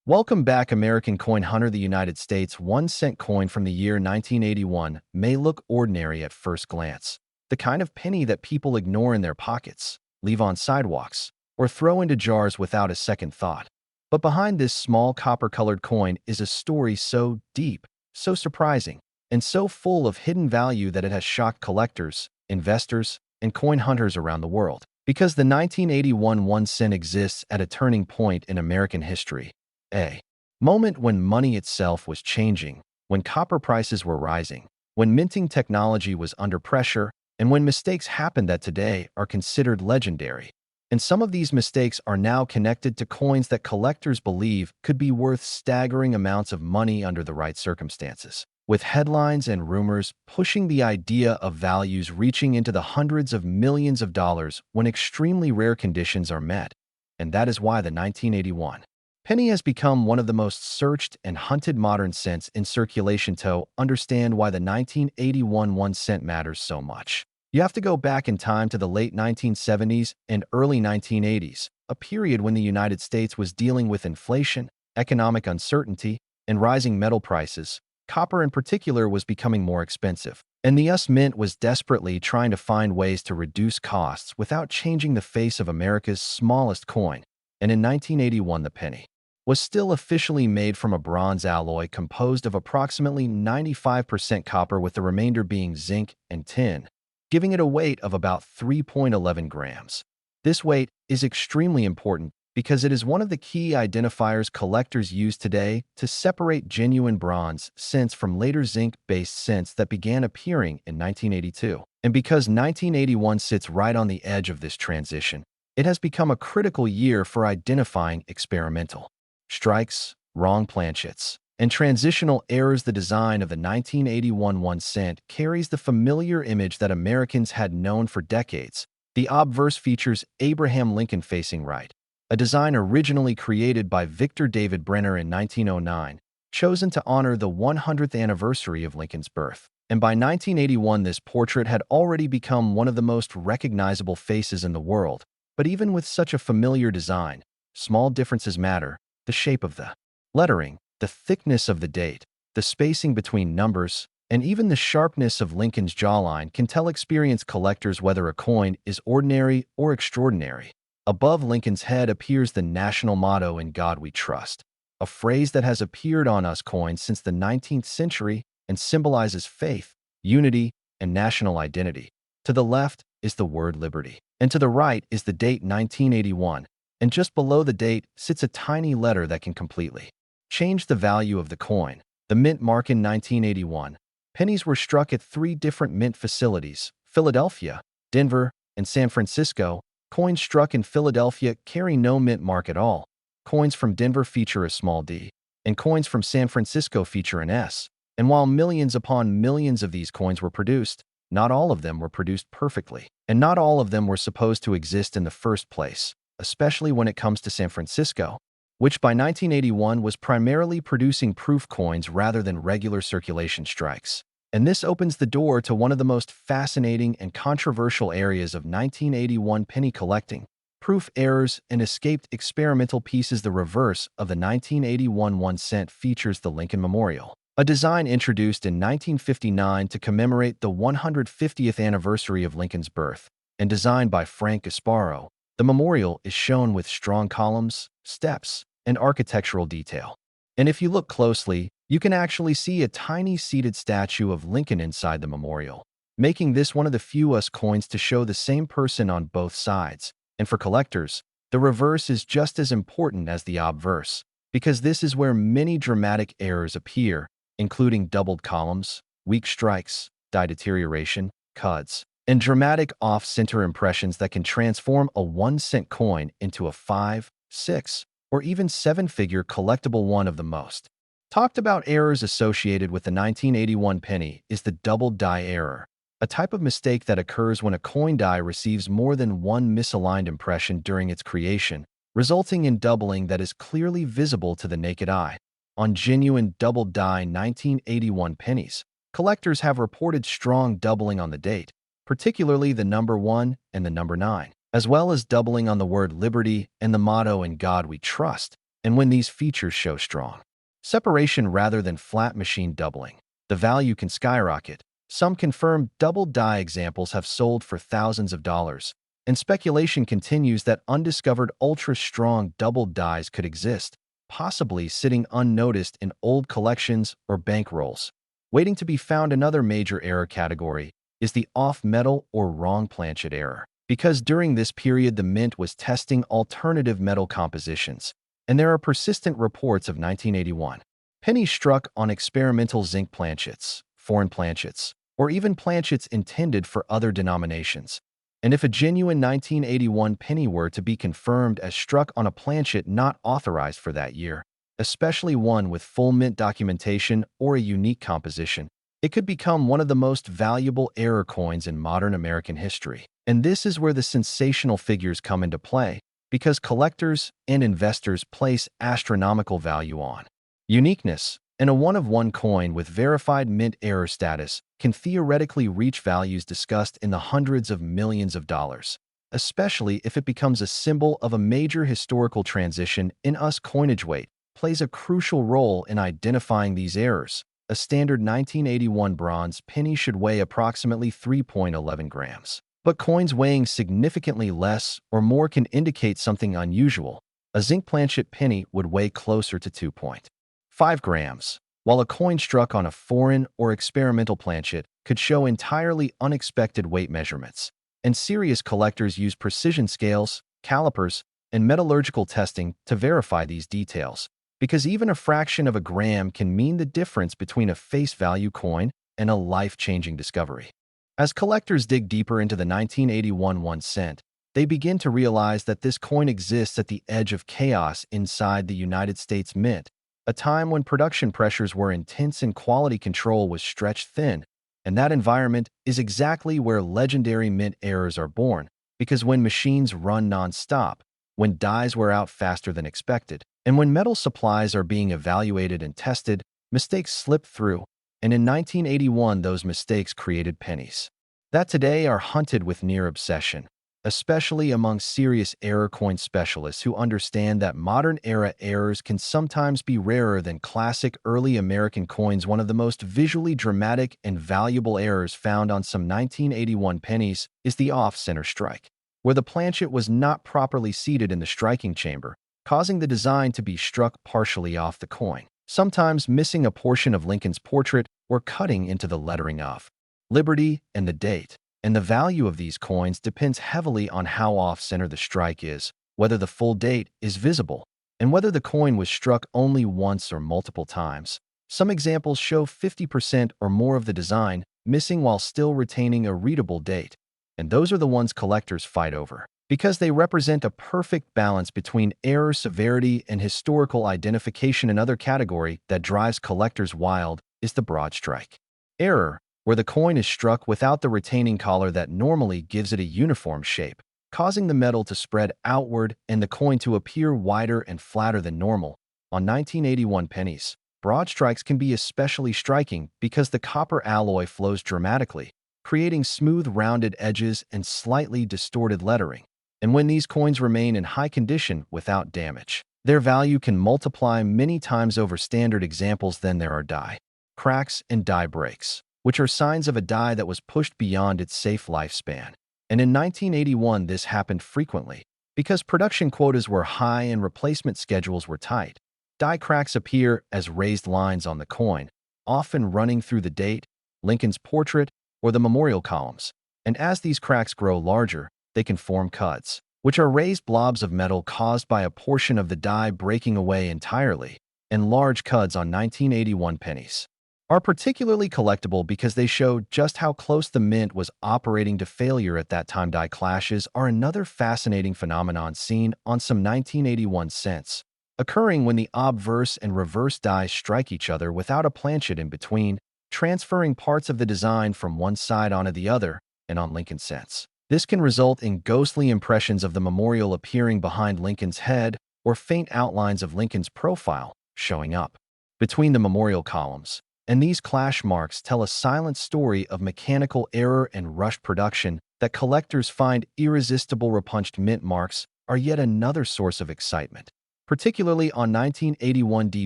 Welcome back, American coin hunter. The United States 1 cent coin from the year 1981 may look ordinary at first glance. The kind of penny that people ignore in their pockets, leave on sidewalks, or throw into jars without a second thought. But behind this small copper-colored coin is a story so deep, so surprising, and so full of hidden value that it has shocked collectors, investors, and coin hunters around the world. Because the 1981 1 cent exists at a turning point in American history. A moment when money itself was changing, when copper prices were rising, when minting technology was under pressure, and when mistakes happened that today are considered legendary. And some of these mistakes are now connected to coins that collectors believe could be worth staggering amounts of money under the right circumstances, with headlines and rumors pushing the idea of values reaching into the hundreds of millions of dollars when extremely rare conditions are met. And that is why the 1981 penny has become one of the most searched and hunted modern cents in circulation. To understand why the 1981 1 cent matters so much, you have to go back in time to the late 1970s and early 1980s, a period when the United States was dealing with inflation, economic uncertainty, and rising metal prices. Copper in particular was becoming more expensive, and the US Mint was desperately trying to find ways to reduce costs without changing the face of America's smallest coin. And in 1981, the penny was still officially made from a bronze alloy composed of approximately 95% copper, with the remainder being zinc and tin, giving it a weight of about 3.11 grams. This weight is extremely important because it is one of the key identifiers collectors use today to separate genuine bronze cents from later zinc-based cents that began appearing in 1982. And because 1981 sits right on the edge of this transition, it has become a critical year for identifying experimental strikes, wrong planchets, and transitional errors. The design of the 1981 1 cent carries the familiar image that Americans had known for decades. The obverse features Abraham Lincoln facing right, a design originally created by Victor David Brenner in 1909, chosen to honor the 100th anniversary of Lincoln's birth. And by 1981, this portrait had already become one of the most recognizable faces in the world. But even with such a familiar design, small differences matter. The shape of the lettering, the thickness of the date, the spacing between numbers, and even the sharpness of Lincoln's jawline can tell experienced collectors whether a coin is ordinary or extraordinary. Above Lincoln's head appears the national motto, "In God We Trust," a phrase that has appeared on US coins since the 19th century and symbolizes faith, unity, and national identity. To the left is the word liberty, and to the right is the date 1981. And just below the date sits a tiny letter that can completely change the value of the coin. The mint mark in 1981. Pennies were struck at 3 different mint facilities: Philadelphia, Denver, and San Francisco. Coins struck in Philadelphia carry no mint mark at all. Coins from Denver feature a small D, and coins from San Francisco feature an S. And while millions upon millions of these coins were produced, not all of them were produced perfectly, and not all of them were supposed to exist in the first place, especially when it comes to San Francisco, which by 1981 was primarily producing proof coins rather than regular circulation strikes. And this opens the door to one of the most fascinating and controversial areas of 1981 penny collecting: proof errors and escaped experimental pieces. The reverse of the 1981 1 cent features the Lincoln Memorial, a design introduced in 1959 to commemorate the 150th anniversary of Lincoln's birth, and designed by Frank Gasparo. The memorial is shown with strong columns, steps, and architectural detail. And if you look closely, you can actually see a tiny seated statue of Lincoln inside the memorial, making this one of the few US coins to show the same person on both sides. And for collectors, the reverse is just as important as the obverse, because this is where many dramatic errors appear, including doubled columns, weak strikes, die deterioration, cuts, and dramatic off-center impressions that can transform a 1 cent coin into a 5, 6, or even 7-figure collectible. One of the most talked about errors associated with the 1981 penny is the doubled die error, a type of mistake that occurs when a coin die receives more than one misaligned impression during its creation, resulting in doubling that is clearly visible to the naked eye. On genuine doubled die 1981 pennies, collectors have reported strong doubling on the date, particularly the number 1 and the number 9, as well as doubling on the word liberty and the motto, "In God We Trust." And when these features show strong separation rather than flat machine doubling, the value can skyrocket. Some confirmed double die examples have sold for thousands of dollars, and speculation continues that undiscovered ultra-strong double dies could exist, possibly sitting unnoticed in old collections or bankrolls. Waiting to be found. Another major error category is the off-metal or wrong planchet error, because during this period the mint was testing alternative metal compositions, and there are persistent reports of 1981 pennies struck on experimental zinc planchets, foreign planchets, or even planchets intended for other denominations. And if a genuine 1981 penny were to be confirmed as struck on a planchet not authorized for that year, especially one with full mint documentation or a unique composition, it could become one of the most valuable error coins in modern American history. And this is where the sensational figures come into play, because collectors and investors place astronomical value on uniqueness, and a one-of-one coin with verified mint error status can theoretically reach values discussed in the hundreds of millions of dollars, especially if it becomes a symbol of a major historical transition. In US coinage weight plays a crucial role in identifying these errors. A standard 1981 bronze penny should weigh approximately 3.11 grams. But coins weighing significantly less or more can indicate something unusual. A zinc planchet penny would weigh closer to 2.5 grams, while a coin struck on a foreign or experimental planchet could show entirely unexpected weight measurements. And serious collectors use precision scales, calipers, and metallurgical testing to verify these details, because even a fraction of a gram can mean the difference between a face value coin and a life-changing discovery. As collectors dig deeper into the 1981 1 cent, they begin to realize that this coin exists at the edge of chaos inside the United States Mint, a time when production pressures were intense and quality control was stretched thin. And that environment is exactly where legendary mint errors are born, because when machines run non-stop, when dies wear out faster than expected, and when metal supplies are being evaluated and tested, mistakes slip through. And in 1981, those mistakes created pennies that today are hunted with near obsession, especially among serious error coin specialists who understand that modern-era errors can sometimes be rarer than classic early American coins. One of the most visually dramatic and valuable errors found on some 1981 pennies is the off-center strike, where the planchet was not properly seated in the striking chamber, causing the design to be struck partially off the coin, sometimes missing a portion of Lincoln's portrait or cutting into the lettering of Liberty and the date. And the value of these coins depends heavily on how off-center the strike is, whether the full date is visible, and whether the coin was struck only once or multiple times. Some examples show 50% or more of the design missing while still retaining a readable date, and those are the ones collectors fight over, because they represent a perfect balance between error severity and historical identification. Another category that drives collectors wild is the broad strike error, where the coin is struck without the retaining collar that normally gives it a uniform shape, causing the metal to spread outward and the coin to appear wider and flatter than normal. On 1981 pennies, broad strikes can be especially striking because the copper alloy flows dramatically, creating smooth rounded edges and slightly distorted lettering. And when these coins remain in high condition without damage, their value can multiply many times over. Standard examples then there are die cracks and die breaks, which are signs of a die that was pushed beyond its safe lifespan. And in 1981, this happened frequently because production quotas were high and replacement schedules were tight. Die cracks appear as raised lines on the coin, often running through the date, Lincoln's portrait, or the memorial columns. And as these cracks grow larger, they can form cuts, which are raised blobs of metal caused by a portion of the die breaking away entirely. And large cuts on 1981 pennies are particularly collectible because they show just how close the mint was operating to failure at that time. Die clashes are another fascinating phenomenon seen on some 1981 cents, occurring when the obverse and reverse dies strike each other without a planchet in between, transferring parts of the design from one side onto the other. And on Lincoln cents, this can result in ghostly impressions of the memorial appearing behind Lincoln's head or faint outlines of Lincoln's profile showing up between the memorial columns. And these clash marks tell a silent story of mechanical error and rushed production that collectors find irresistible. Repunched mint marks are yet another source of excitement, particularly on 1981 D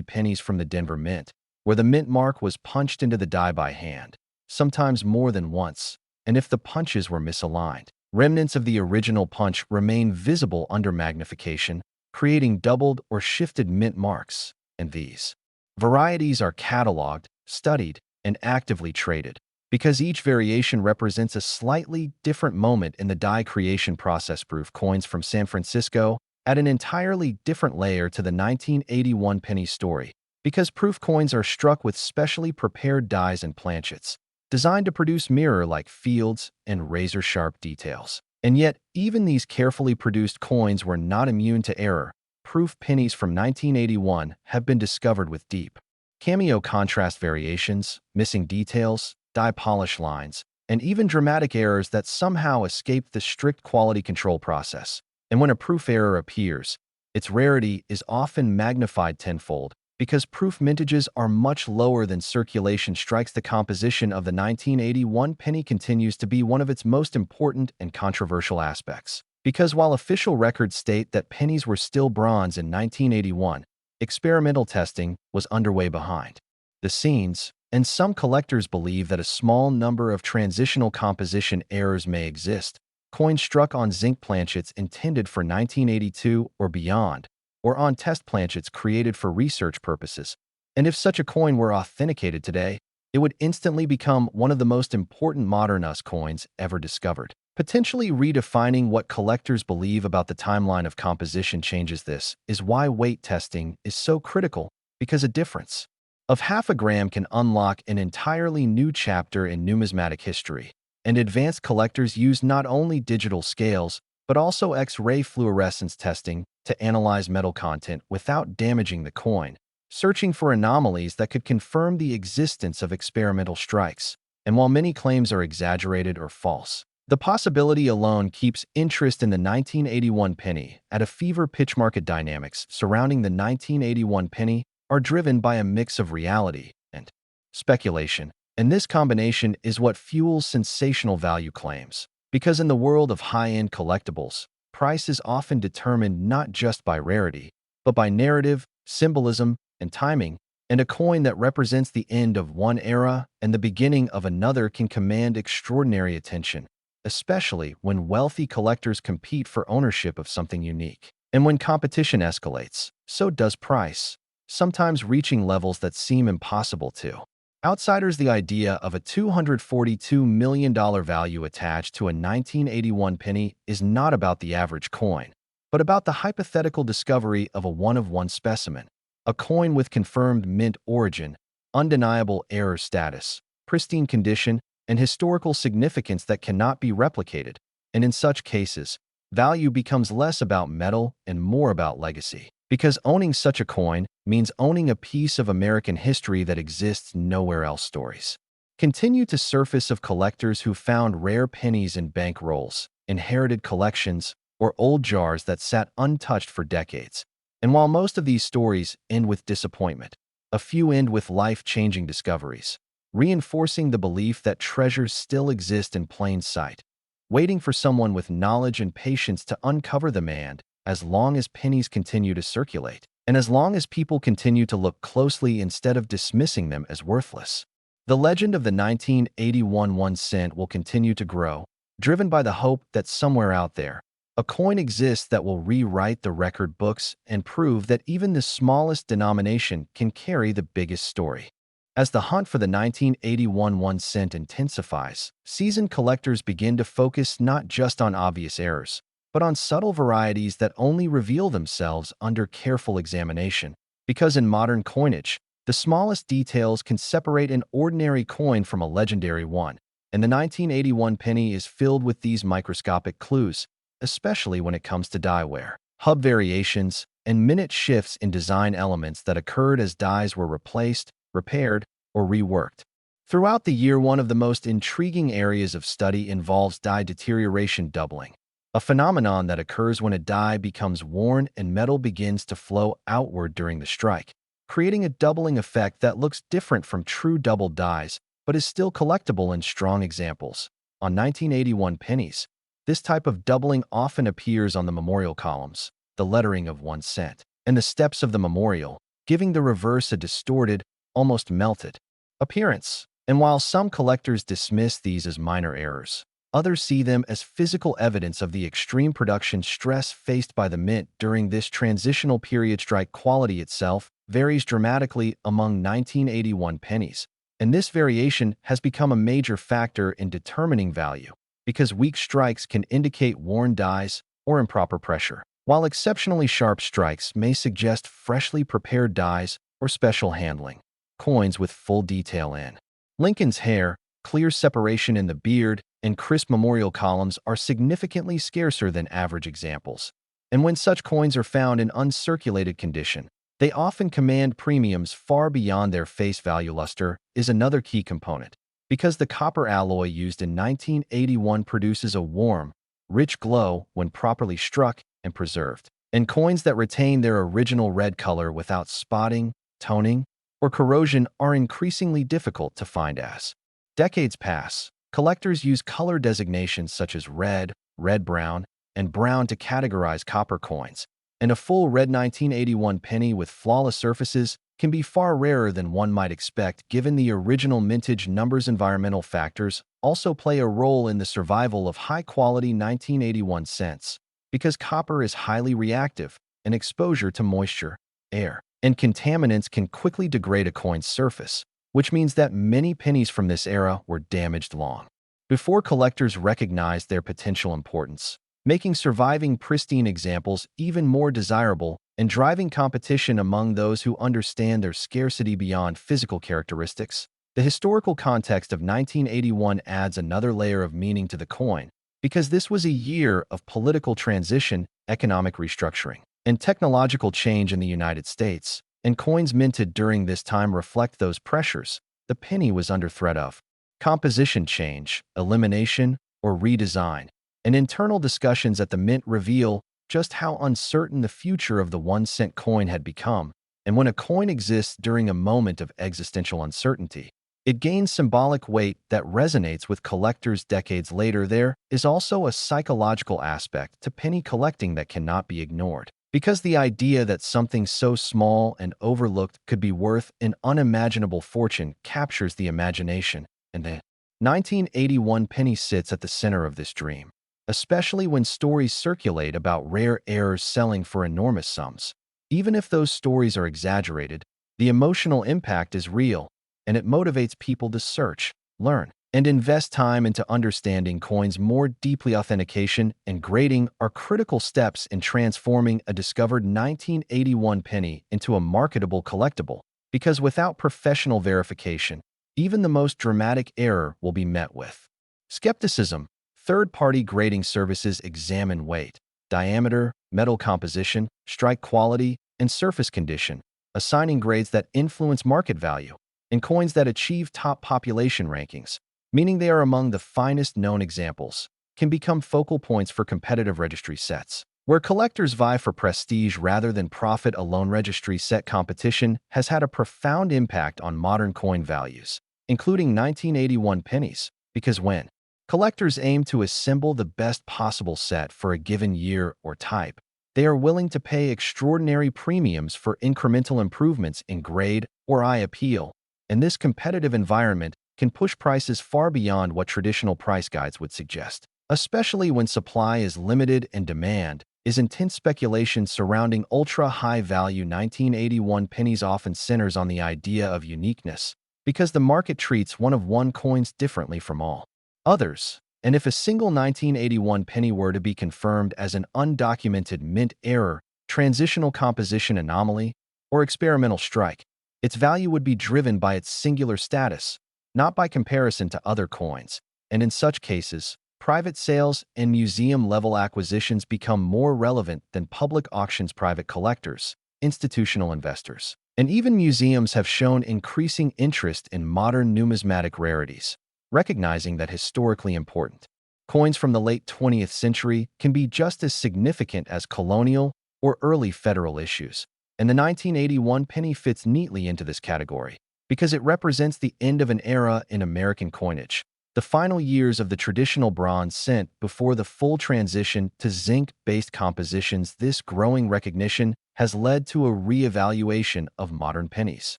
pennies from the Denver Mint, where the mint mark was punched into the die by hand, sometimes more than once, and if the punches were misaligned. Remnants of the original punch remain visible under magnification, creating doubled or shifted mint marks, and these varieties are cataloged, studied, and actively traded, because each variation represents a slightly different moment in the die creation process. Proof coins from San Francisco add an entirely different layer to the 1981 penny story, because proof coins are struck with specially prepared dies and planchets, designed to produce mirror-like fields and razor-sharp details. And yet, even these carefully produced coins were not immune to error. Proof pennies from 1981 have been discovered with deep cameo contrast variations, missing details, die polish lines, and even dramatic errors that somehow escape the strict quality control process. And when a proof error appears, its rarity is often magnified tenfold, because proof mintages are much lower than circulation strikes. The composition of the 1981 penny continues to be one of its most important and controversial aspects. Because while official records state that pennies were still bronze in 1981, experimental testing was underway behind the scenes, and some collectors believe that a small number of transitional composition errors may exist. Coins struck on zinc planchets intended for 1982 or beyond, or on test planchets created for research purposes. And if such a coin were authenticated today, it would instantly become one of the most important modern US coins ever discovered, potentially redefining what collectors believe about the timeline of composition changes. This is why weight testing is so critical, because a difference of half a gram can unlock an entirely new chapter in numismatic history. And advanced collectors use not only digital scales, but also X-ray fluorescence testing to analyze metal content without damaging the coin, searching for anomalies that could confirm the existence of experimental strikes. And while many claims are exaggerated or false, the possibility alone keeps interest in the 1981 penny at a fever pitch. Market dynamics surrounding the 1981 penny are driven by a mix of reality and speculation, and this combination is what fuels sensational value claims. Because in the world of high-end collectibles, price is often determined not just by rarity, but by narrative, symbolism, and timing, and a coin that represents the end of one era and the beginning of another can command extraordinary attention, especially when wealthy collectors compete for ownership of something unique. And when competition escalates, so does price, sometimes reaching levels that seem impossible to outsiders. The idea of a $242 million value attached to a 1981 penny is not about the average coin, but about the hypothetical discovery of a one-of-one specimen, a coin with confirmed mint origin, undeniable error status, pristine condition, and historical significance that cannot be replicated. And in such cases, value becomes less about metal and more about legacy. Because owning such a coin means owning a piece of American history that exists nowhere else. Stories continue to surface of collectors who found rare pennies in bank rolls, inherited collections, or old jars that sat untouched for decades. And while most of these stories end with disappointment, a few end with life-changing discoveries, reinforcing the belief that treasures still exist in plain sight, waiting for someone with knowledge and patience to uncover them. And as long as pennies continue to circulate, and as long as people continue to look closely instead of dismissing them as worthless, the legend of the 1981 1 cent will continue to grow, driven by the hope that somewhere out there, a coin exists that will rewrite the record books and prove that even the smallest denomination can carry the biggest story. As the hunt for the 1981 1 cent intensifies, seasoned collectors begin to focus not just on obvious errors, but on subtle varieties that only reveal themselves under careful examination. Because in modern coinage, the smallest details can separate an ordinary coin from a legendary one, and the 1981 penny is filled with these microscopic clues, especially when it comes to die wear, hub variations, and minute shifts in design elements that occurred as dies were replaced, repaired, or reworked. Throughout the year, one of the most intriguing areas of study involves die deterioration doubling, a phenomenon that occurs when a die becomes worn and metal begins to flow outward during the strike, creating a doubling effect that looks different from true doubled dies, but is still collectible in strong examples. On 1981 pennies, this type of doubling often appears on the memorial columns, the lettering of 1 cent, and the steps of the memorial, giving the reverse a distorted, almost melted appearance. And while some collectors dismiss these as minor errors, others see them as physical evidence of the extreme production stress faced by the mint during this transitional period. Strike quality itself varies dramatically among 1981 pennies, and this variation has become a major factor in determining value because weak strikes can indicate worn dies or improper pressure, while exceptionally sharp strikes may suggest freshly prepared dies or special handling. Coins with full detail in Lincoln's hair, clear separation in the beard, and crisp memorial columns are significantly scarcer than average examples. And when such coins are found in uncirculated condition, they often command premiums far beyond their face value. Luster is another key component, because the copper alloy used in 1981 produces a warm, rich glow when properly struck and preserved. And coins that retain their original red color without spotting, toning, or corrosion are increasingly difficult to find. As decades pass, collectors use color designations such as red, red-brown, and brown to categorize copper coins, and a full red 1981 penny with flawless surfaces can be far rarer than one might expect given the original mintage numbers. Environmental factors also play a role in the survival of high-quality 1981 cents, because copper is highly reactive, and exposure to moisture, air, and contaminants can quickly degrade a coin's surface, which means that many pennies from this era were damaged long before collectors recognized their potential importance, making surviving pristine examples even more desirable and driving competition among those who understand their scarcity beyond physical characteristics. The historical context of 1981 adds another layer of meaning to the coin, because this was a year of political transition, economic restructuring, and technological change in the United States, and coins minted during this time reflect those pressures. The penny was under threat of composition change, elimination, or redesign, and internal discussions at the mint reveal just how uncertain the future of the 1-cent coin had become. And when a coin exists during a moment of existential uncertainty, it gains symbolic weight that resonates with collectors decades later. There is also a psychological aspect to penny collecting that cannot be ignored, because the idea that something so small and overlooked could be worth an unimaginable fortune captures the imagination, and the 1981 penny sits at the center of this dream, especially when stories circulate about rare errors selling for enormous sums. Even if those stories are exaggerated, the emotional impact is real, and it motivates people to search, learn, and invest time into understanding coins more deeply. Authentication and grading are critical steps in transforming a discovered 1981 penny into a marketable collectible, because without professional verification, even the most dramatic error will be met with skepticism. Third-party grading services examine weight, diameter, metal composition, strike quality, and surface condition, assigning grades that influence market value, and coins that achieve top population rankings, meaning they are among the finest known examples, can become focal points for competitive registry sets, where collectors vie for prestige rather than profit alone. Registry set competition has had a profound impact on modern coin values, including 1981 pennies, because when collectors aim to assemble the best possible set for a given year or type, they are willing to pay extraordinary premiums for incremental improvements in grade or eye appeal, and this competitive environment can push prices far beyond what traditional price guides would suggest, especially when supply is limited and demand is intense. Speculation surrounding ultra-high-value 1981 pennies often centers on the idea of uniqueness, because the market treats one-of-one coins differently from all others. And if a single 1981 penny were to be confirmed as an undocumented mint error, transitional composition anomaly, or experimental strike, its value would be driven by its singular status, not by comparison to other coins. And in such cases, private sales and museum-level acquisitions become more relevant than public auctions. Private collectors, institutional investors, and even museums have shown increasing interest in modern numismatic rarities, recognizing that historically important coins from the late 20th century can be just as significant as colonial or early federal issues. And the 1981 penny fits neatly into this category, because it represents the end of an era in American coinage. the final years of the traditional bronze cent before the full transition to zinc-based compositions. This growing recognition has led to a re-evaluation of modern pennies,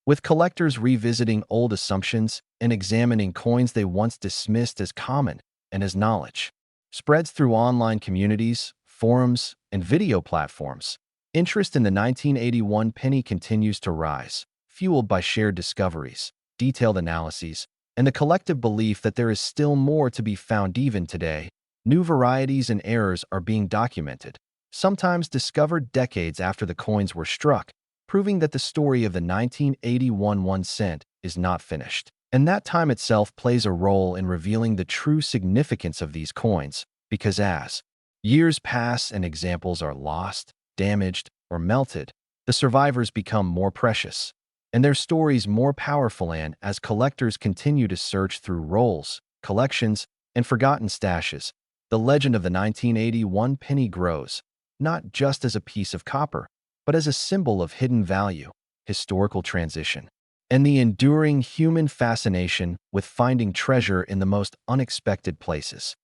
with collectors revisiting old assumptions and examining coins they once dismissed as common and as knowledge. Spreads through online communities, forums, and video platforms. Interest in the 1981 penny continues to rise, fueled by shared discoveries, detailed analyses, and the collective belief that there is still more to be found even today. New varieties and errors are being documented, sometimes discovered decades after the coins were struck, proving that the story of the 1981 1 cent is not finished. And that time itself plays a role in revealing the true significance of these coins, because as years pass and examples are lost, damaged, or melted, the survivors become more precious, and their stories more powerful. And as collectors continue to search through rolls, collections, and forgotten stashes, the legend of the 1981 penny grows, not just as a piece of copper, but as a symbol of hidden value, historical transition, and the enduring human fascination with finding treasure in the most unexpected places.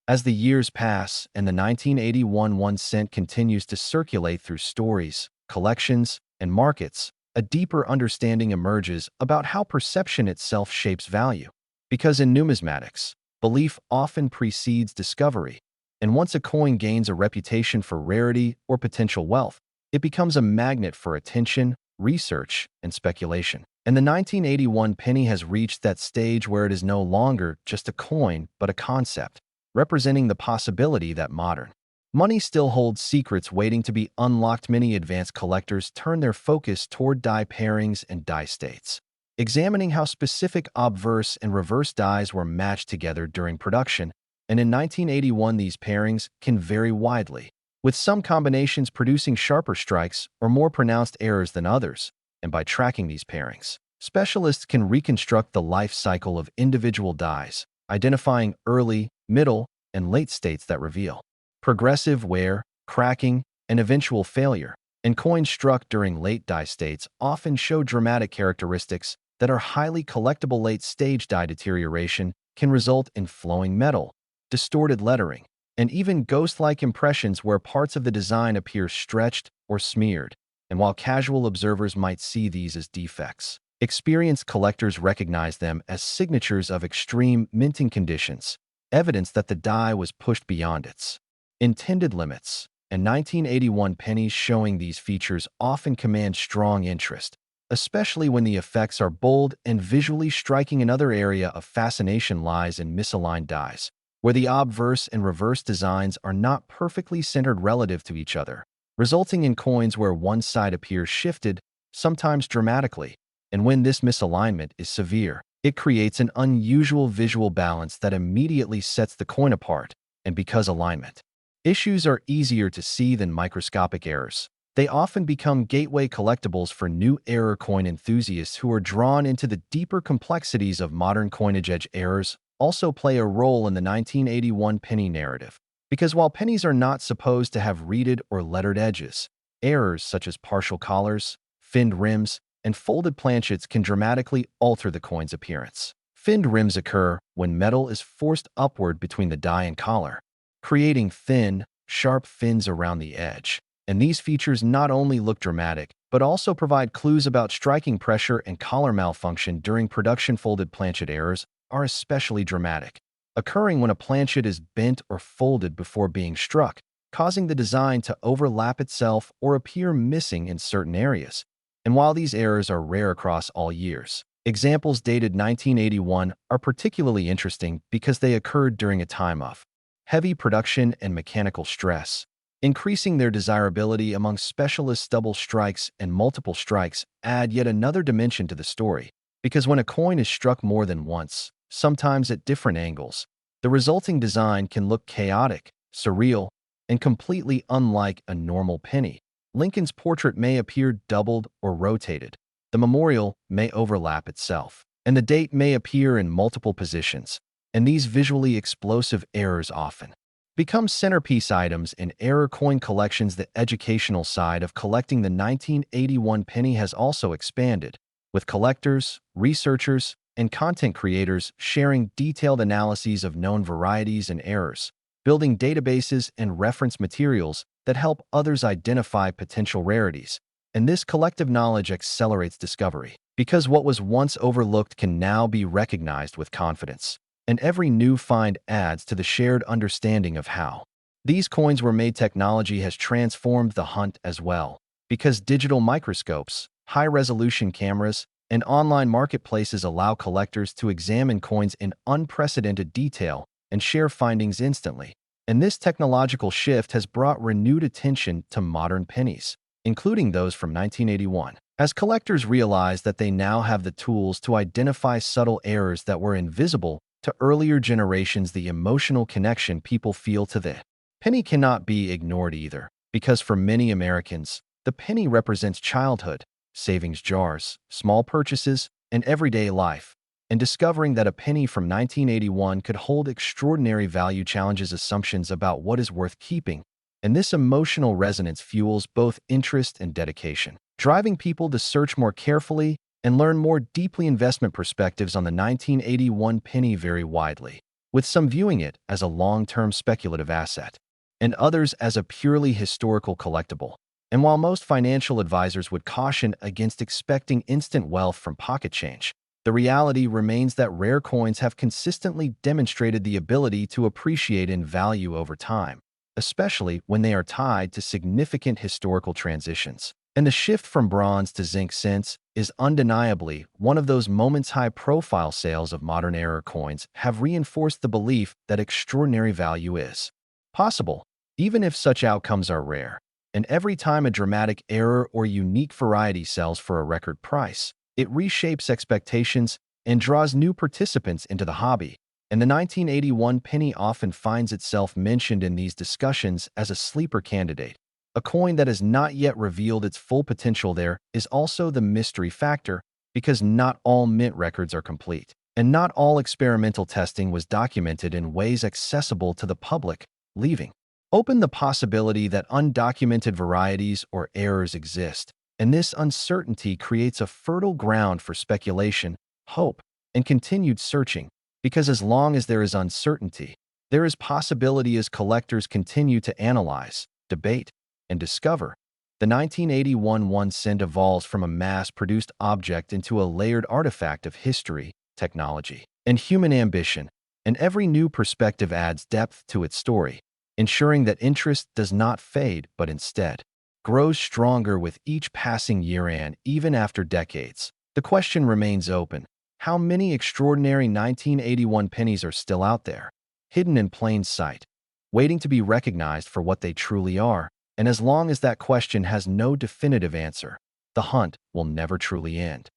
As the years pass and the 1981 1 cent continues to circulate through stories, collections, and markets, a deeper understanding emerges about how perception itself shapes value. Because in numismatics, belief often precedes discovery, and once a coin gains a reputation for rarity or potential wealth, it becomes a magnet for attention, research, and speculation. And the 1981 penny has reached that stage where it is no longer just a coin but a concept, representing the possibility that modern money still holds secrets waiting to be unlocked. Many advanced collectors turn their focus toward die pairings and die states, examining how specific obverse and reverse dies were matched together during production. And in 1981, these pairings can vary widely, with some combinations producing sharper strikes or more pronounced errors than others. And by tracking these pairings, specialists can reconstruct the life cycle of individual dies, identifying early, middle, and late states that reveal progressive wear, cracking, and eventual failure. And coins struck during late die states often show dramatic characteristics that are highly collectible. Late-stage die deterioration can result in flowing metal, distorted lettering, and even ghost-like impressions where parts of the design appear stretched or smeared. And while casual observers might see these as defects, experienced collectors recognize them as signatures of extreme minting conditions, evidence that the die was pushed beyond its intended limits. And 1981 pennies showing these features often command strong interest, especially when the effects are bold and visually striking. Another area of fascination lies in misaligned dies, where the obverse and reverse designs are not perfectly centered relative to each other, resulting in coins where one side appears shifted, sometimes dramatically. And when this misalignment is severe, it creates an unusual visual balance that immediately sets the coin apart. And because alignment issues are easier to see than microscopic errors, they often become gateway collectibles for new error coin enthusiasts who are drawn into the deeper complexities of modern coinage. Edge errors also play a role in the 1981 penny narrative, because while pennies are not supposed to have reeded or lettered edges, errors such as partial collars, finned rims, and folded planchets can dramatically alter the coin's appearance. Finned rims occur when metal is forced upward between the die and collar, creating thin, sharp fins around the edge. And these features not only look dramatic, but also provide clues about striking pressure and collar malfunction during production. Folded planchet errors are especially dramatic, occurring when a planchet is bent or folded before being struck, causing the design to overlap itself or appear missing in certain areas. And while these errors are rare across all years, examples dated 1981 are particularly interesting because they occurred during a time of heavy production and mechanical stress, increasing their desirability among specialists. Double strikes and multiple strikes add yet another dimension to the story, because when a coin is struck more than once, sometimes at different angles, the resulting design can look chaotic, surreal, and completely unlike a normal penny. Lincoln's portrait may appear doubled or rotated, the memorial may overlap itself, and the date may appear in multiple positions. And these visually explosive errors often become centerpiece items in error coin collections. The educational side of collecting the 1981 penny has also expanded, with collectors, researchers, and content creators sharing detailed analyses of known varieties and errors, building databases and reference materials that help others identify potential rarities. And this collective knowledge accelerates discovery, because what was once overlooked can now be recognized with confidence. And every new find adds to the shared understanding of how these coins were made. Technology has transformed the hunt as well, because digital microscopes, high-resolution cameras, and online marketplaces allow collectors to examine coins in unprecedented detail and share findings instantly. And this technological shift has brought renewed attention to modern pennies, including those from 1981, as collectors realize that they now have the tools to identify subtle errors that were invisible to earlier generations. The emotional connection people feel to the penny cannot be ignored either, because for many Americans, the penny represents childhood, savings jars, small purchases, and everyday life. And discovering that a penny from 1981 could hold extraordinary value challenges assumptions about what is worth keeping. And this emotional resonance fuels both interest and dedication, driving people to search more carefully and learn more deeply. Investment perspectives on the 1981 penny vary widely, with some viewing it as a long-term speculative asset, and others as a purely historical collectible. And while most financial advisors would caution against expecting instant wealth from pocket change, the reality remains that rare coins have consistently demonstrated the ability to appreciate in value over time, especially when they are tied to significant historical transitions. And the shift from bronze to zinc since is undeniably one of those moments. High-profile sales of modern era coins have reinforced the belief that extraordinary value is possible, even if such outcomes are rare. And every time a dramatic error or unique variety sells for a record price, it reshapes expectations and draws new participants into the hobby. And the 1981 penny often finds itself mentioned in these discussions as a sleeper candidate, a coin that has not yet revealed its full potential. There is also the mystery factor, because not all mint records are complete, and not all experimental testing was documented in ways accessible to the public, leaving open the possibility that undocumented varieties or errors exist. And this uncertainty creates a fertile ground for speculation, hope, and continued searching, because as long as there is uncertainty, there is possibility. As collectors continue to analyze, debate, and discover, the 1981 1 cent evolves from a mass-produced object into a layered artifact of history, technology, and human ambition. And every new perspective adds depth to its story, ensuring that interest does not fade but instead grows stronger with each passing year. And even after decades, the question remains open: how many extraordinary 1981 pennies are still out there, hidden in plain sight, waiting to be recognized for what they truly are? And as long as that question has no definitive answer, the hunt will never truly end.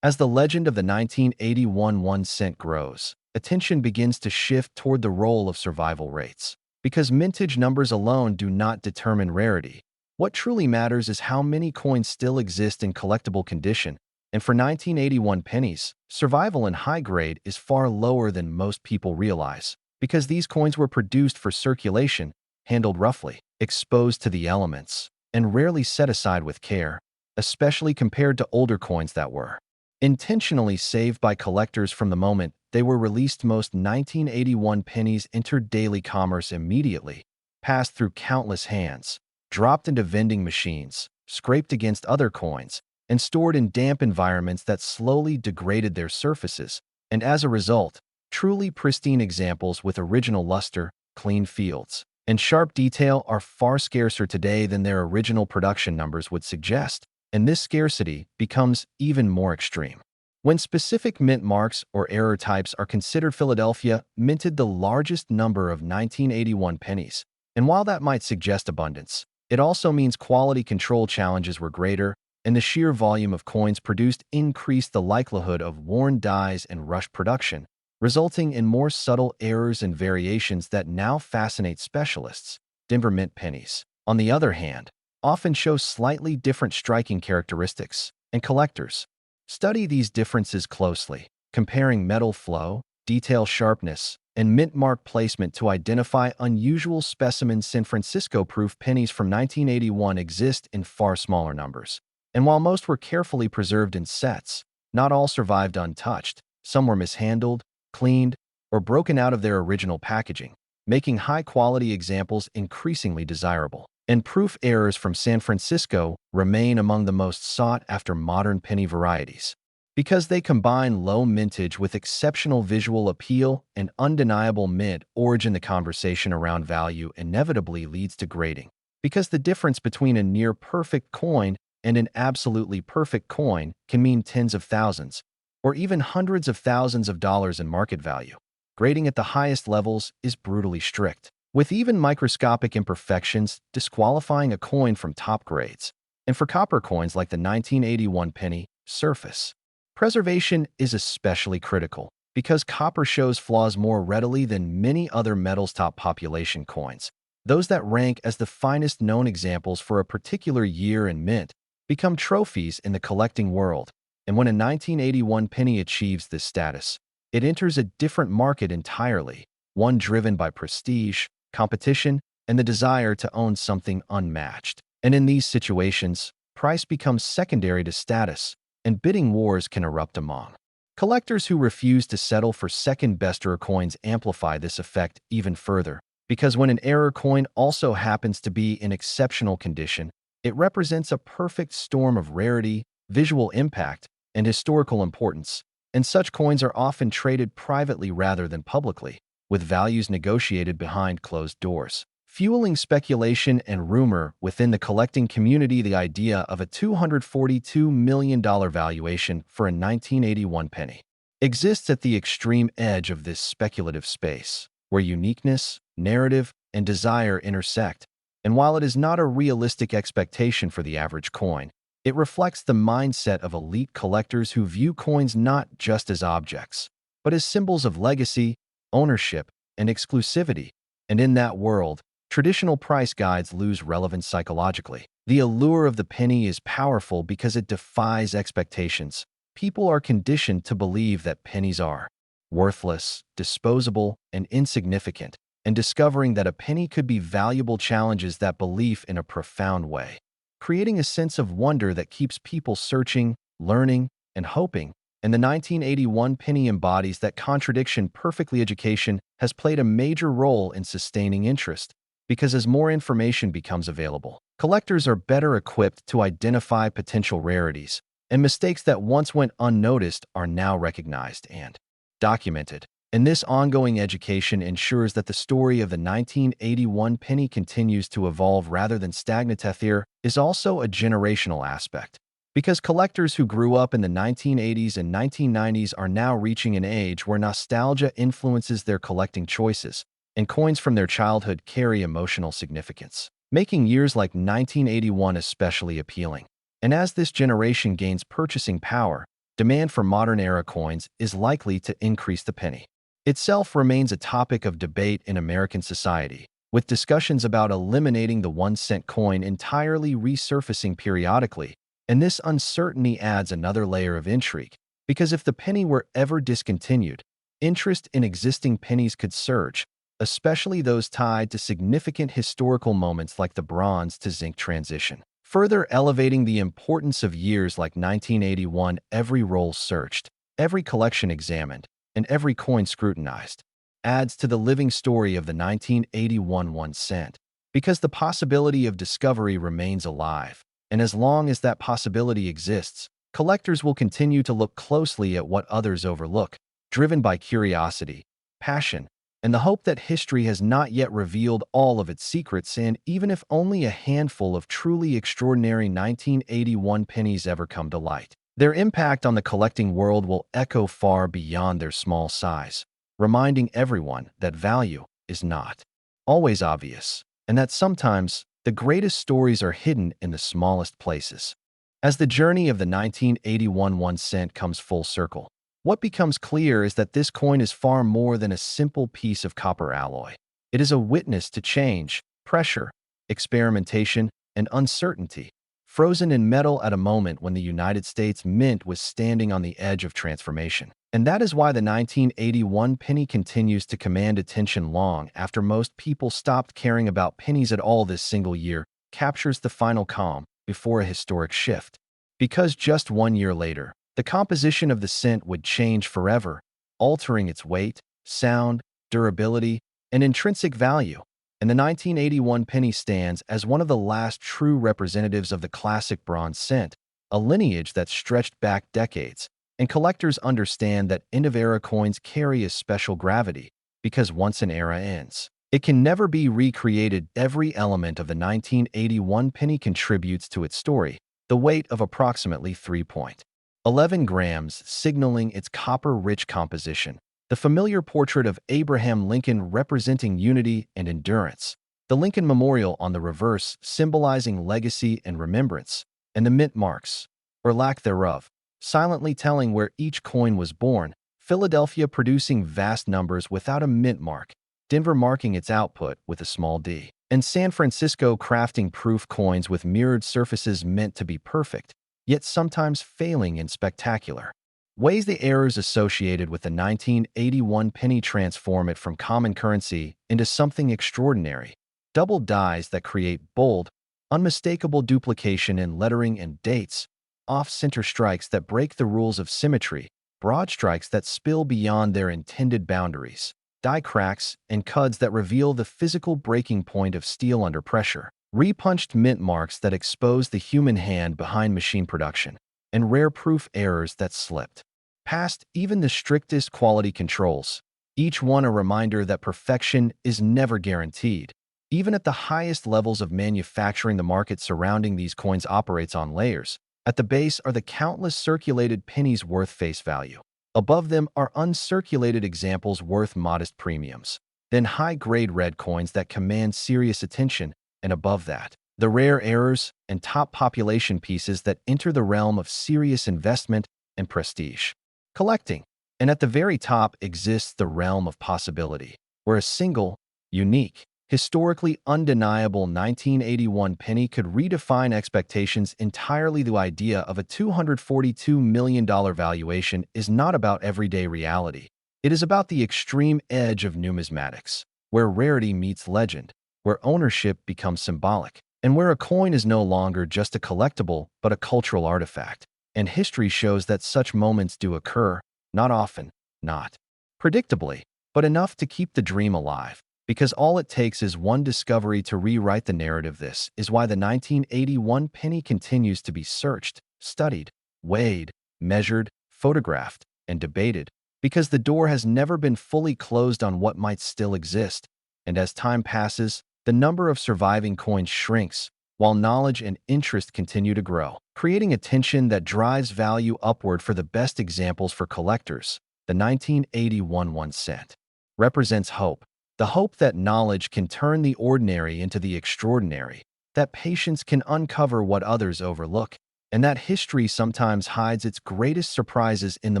As the legend of the 1981 1 cent grows, attention begins to shift toward the role of survival rates, because mintage numbers alone do not determine rarity. What truly matters is how many coins still exist in collectible condition. And for 1981 pennies, survival in high grade is far lower than most people realize, because these coins were produced for circulation, handled roughly, exposed to the elements, and rarely set aside with care, especially compared to older coins that were intentionally saved by collectors from the moment they were released. Most 1981 pennies entered daily commerce immediately, passed through countless hands, dropped into vending machines, scraped against other coins, and stored in damp environments that slowly degraded their surfaces. And as a result, truly pristine examples with original luster, clean fields, and sharp detail are far scarcer today than their original production numbers would suggest. And this scarcity becomes even more extreme when specific mint marks or error types are considered. Philadelphia minted the largest number of 1981 pennies, and while that might suggest abundance, it also means quality control challenges were greater, and the sheer volume of coins produced increased the likelihood of worn dies and rushed production, resulting in more subtle errors and variations that now fascinate specialists. Denver mint pennies, on the other hand, often show slightly different striking characteristics, and collectors study these differences closely, comparing metal flow, detail sharpness, and mint mark placement to identify unusual specimens. San Francisco proof pennies from 1981 exist in far smaller numbers, and while most were carefully preserved in sets, not all survived untouched. Some were mishandled, cleaned, or broken out of their original packaging, making high-quality examples increasingly desirable. And proof errors from San Francisco remain among the most sought-after modern penny varieties, because they combine low mintage with exceptional visual appeal and undeniable mint origin. The conversation around value inevitably leads to grading, because the difference between a near-perfect coin and an absolutely perfect coin can mean tens of thousands, or even hundreds of thousands of dollars in market value. Grading at the highest levels is brutally strict, with even microscopic imperfections disqualifying a coin from top grades. And for copper coins like the 1981 penny, surface preservation is especially critical, because copper shows flaws more readily than many other metals. Top population coins, those that rank as the finest known examples for a particular year and mint, become trophies in the collecting world. And when a 1981 penny achieves this status, it enters a different market entirely, one driven by prestige, competition, and the desire to own something unmatched. And in these situations, price becomes secondary to status, and bidding wars can erupt among collectors who refuse to settle for second-best. Error coins amplify this effect even further, because when an error coin also happens to be in exceptional condition, it represents a perfect storm of rarity, visual impact, and historical importance. And such coins are often traded privately rather than publicly, with values negotiated behind closed doors, fueling speculation and rumor within the collecting community. The idea of a $242 million valuation for a 1981 penny exists at the extreme edge of this speculative space, where uniqueness, narrative, and desire intersect. And while it is not a realistic expectation for the average coin, it reflects the mindset of elite collectors who view coins not just as objects, but as symbols of legacy, ownership, and exclusivity. And in that world, traditional price guides lose relevance psychologically. The allure of the penny is powerful because it defies expectations. People are conditioned to believe that pennies are worthless, disposable, and insignificant, and discovering that a penny could be valuable challenges that belief in a profound way, creating a sense of wonder that keeps people searching, learning, and hoping. And the 1981 penny embodies that contradiction perfectly. Education has played a major role in sustaining interest, because as more information becomes available, collectors are better equipped to identify potential rarities, and mistakes that once went unnoticed are now recognized and documented. And this ongoing education ensures that the story of the 1981 penny continues to evolve rather than stagnate. There is also a generational aspect, because collectors who grew up in the 1980s and 1990s are now reaching an age where nostalgia influences their collecting choices, and coins from their childhood carry emotional significance, making years like 1981 especially appealing. And as this generation gains purchasing power, demand for modern-era coins is likely to increase. The penny itself remains a topic of debate in American society, with discussions about eliminating the 1-cent coin entirely resurfacing periodically. And this uncertainty adds another layer of intrigue, because if the penny were ever discontinued, interest in existing pennies could surge, especially those tied to significant historical moments like the bronze to zinc transition, further elevating the importance of years like 1981. Every roll searched, every collection examined, and every coin scrutinized adds to the living story of the 1981 1-cent, because the possibility of discovery remains alive. And as long as that possibility exists, collectors will continue to look closely at what others overlook, driven by curiosity, passion, and the hope that history has not yet revealed all of its secrets. And even if only a handful of truly extraordinary 1981 pennies ever come to light, their impact on the collecting world will echo far beyond their small size, reminding everyone that value is not always obvious, and that sometimes the greatest stories are hidden in the smallest places. As the journey of the 1981 1-cent comes full circle, what becomes clear is that this coin is far more than a simple piece of copper alloy. It is a witness to change, pressure, experimentation, and uncertainty, frozen in metal at a moment when the United States Mint was standing on the edge of transformation. And that is why the 1981 penny continues to command attention long after most people stopped caring about pennies at all. This single year captures the final calm before a historic shift, because just 1 year later, the composition of the cent would change forever, altering its weight, sound, durability, and intrinsic value. And the 1981 penny stands as one of the last true representatives of the classic bronze cent, a lineage that stretched back decades. And collectors understand that end-of-era coins carry a special gravity, because once an era ends, it can never be recreated. Every element of the 1981 penny contributes to its story, the weight of approximately 3.11 grams signaling its copper-rich composition, the familiar portrait of Abraham Lincoln representing unity and endurance, the Lincoln Memorial on the reverse symbolizing legacy and remembrance, and the mint marks, or lack thereof, silently telling where each coin was born. Philadelphia producing vast numbers without a mint mark, Denver marking its output with a small d, and San Francisco crafting proof coins with mirrored surfaces meant to be perfect, yet sometimes failing in spectacular ways. The errors associated with the 1981 penny transform it from common currency into something extraordinary. Double dies that create bold, unmistakable duplication in lettering and dates, off-center strikes that break the rules of symmetry, broad strikes that spill beyond their intended boundaries, die cracks and cuds that reveal the physical breaking point of steel under pressure, repunched mint marks that expose the human hand behind machine production, and rare proof errors that slipped past even the strictest quality controls, each one a reminder that perfection is never guaranteed. Even at the highest levels of manufacturing, the market surrounding these coins operates on layers. At the base are the countless circulated pennies worth face value. Above them are uncirculated examples worth modest premiums. Then high-grade red coins that command serious attention, and above that, the rare errors and top population pieces that enter the realm of serious investment and prestige collecting. And at the very top exists the realm of possibility, where a single, unique, historically undeniable 1981 penny could redefine expectations entirely. The idea of a $242 million valuation is not about everyday reality. It is about the extreme edge of numismatics, where rarity meets legend, where ownership becomes symbolic, and where a coin is no longer just a collectible but a cultural artifact. And history shows that such moments do occur, not often, not predictably, but enough to keep the dream alive. Because all it takes is one discovery to rewrite the narrative. This is why the 1981 penny continues to be searched, studied, weighed, measured, photographed, and debated, because the door has never been fully closed on what might still exist. And as time passes, the number of surviving coins shrinks, while knowledge and interest continue to grow, creating a tension that drives value upward. For the best examples for collectors, the 1981 1 cent represents hope. The hope that knowledge can turn the ordinary into the extraordinary, that patience can uncover what others overlook, and that history sometimes hides its greatest surprises in the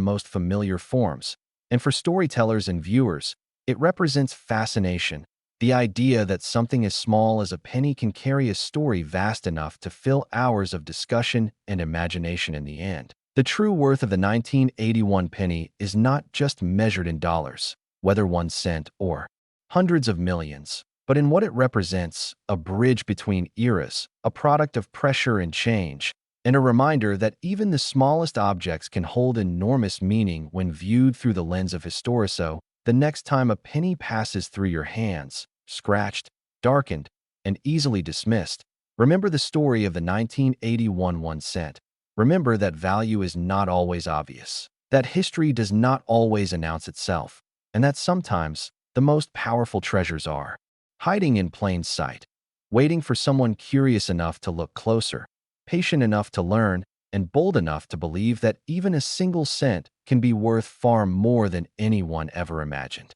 most familiar forms. And for storytellers and viewers, it represents fascination, the idea that something as small as a penny can carry a story vast enough to fill hours of discussion and imagination. In the end, the true worth of the 1981 penny is not just measured in dollars, whether 1 cent or hundreds of millions, but in what it represents: a bridge between eras, a product of pressure and change, and a reminder that even the smallest objects can hold enormous meaning when viewed through the lens of historicism. The next time a penny passes through your hands, scratched, darkened, and easily dismissed, remember the story of the 1981 1 cent. Remember that value is not always obvious, that history does not always announce itself, and that sometimes the most powerful treasures are hiding in plain sight, waiting for someone curious enough to look closer, patient enough to learn, and bold enough to believe that even a single cent can be worth far more than anyone ever imagined.